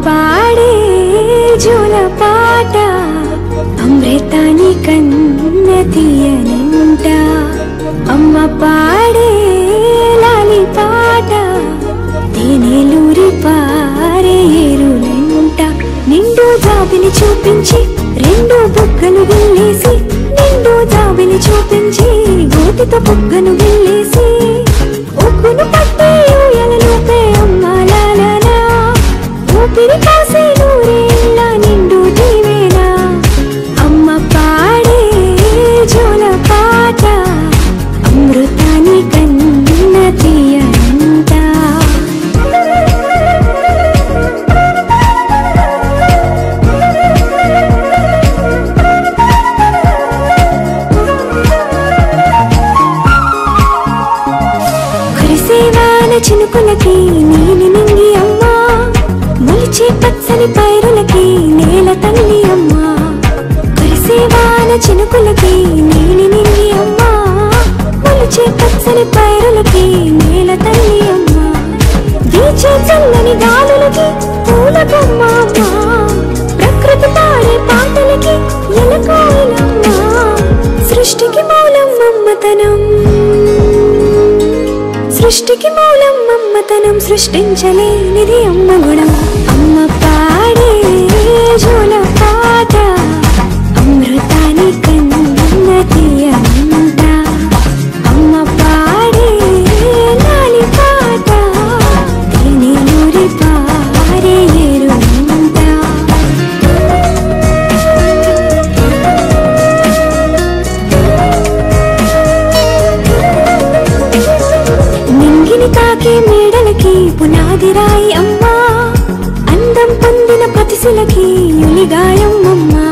పాడే జోల పాట అమృతాని కన్న తీయనంట అమ్మ పాడే లాలి పాట తేనెలూరి పారే ఏరులంట నిండు జాబిని చూపించి రెండు బుగ్గలు గిల్లేసి నిండు జాబిని చూపించి గోటితో బుగ్గను గిల్లేసి ఉక్కును పట్టి ఊయలలోపే అమ్మ లాలనా ఊపిరి కాసే నూరేళ్ళ నిండు దీవేనా అమ్మ పాడే జోల పాట అమృతాని కన్న తీయనంట చినుకులకి నీలి నింగి అమ్మా మొలిచే పచ్చని పైరులకి నేల తల్లి అమ్మా కురిసేవాన చినుకులకి నీలి నింగి అమ్మా మొలిచే పచ్చని పైరులకి నేల తల్లి అమ్మా వీచే చల్లని గాలులకి పూల బొమ్మ అమ్మా ప్రకృతి పాడే పాటలకి ఎలకోయిలమ్మా సృష్టికి మూలం మమ్మతనం సృష్టికి మూలం మమ్మతనం సృష్టించలేనిది అమ్మ గుణం అమ్మ పాడే జోల పాట అమృతాని కన్న తీయనంట అమ్మ పాడే లాలి పాట తేనెలూరి పారే ఏరులంట తాకే మేడలకి పునాది రాయి అమ్మా అందం పొందిన ప్రతిశిలకి యులిగాయం అమ్మా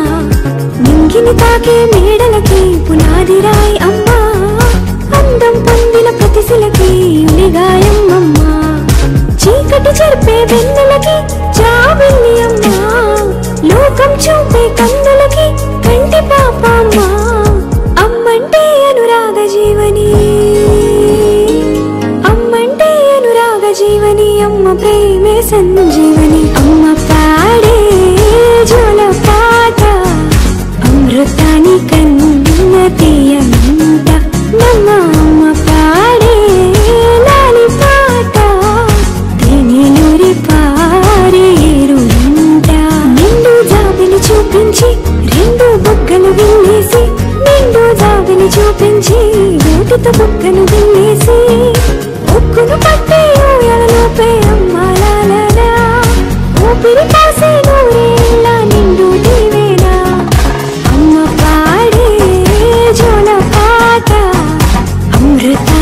నింగిని తాకే మేడలకి పునాది రాయి అమ్మా అందం పొందిన ప్రతిశిలకి యులిగాయం అమ్మా చీకటి చెరిపే వెన్నెలకి జాబిల్లి అమ్మా లోకం చూపే కన్నులకి కంటి పాప అమ్మా అమ్మంటే అనురాగ జీవని జీవని అమ్మ ప్రేమే సంజీవని అమ్మ పాడే జోల పాట అమృతాని కన్న తీయనంట నమ్మ అమ్మ పాడే లాలి పాట తేనెలూరి పారే ఏరులంట నిండు జాబిని చూపించి రెండు బుగ్గలు గిల్లేసి నిండు జాబిని చూపించి గోటితో బుగ్గను గిల్లేసి ఉక్కును పట్టి ఊయలలోపే అమ్మ లాలనా ఊపిరి కాసే నూరేళ్ళ నిండు దీవేనా అమ్మ పాడే జోల పాట అమృత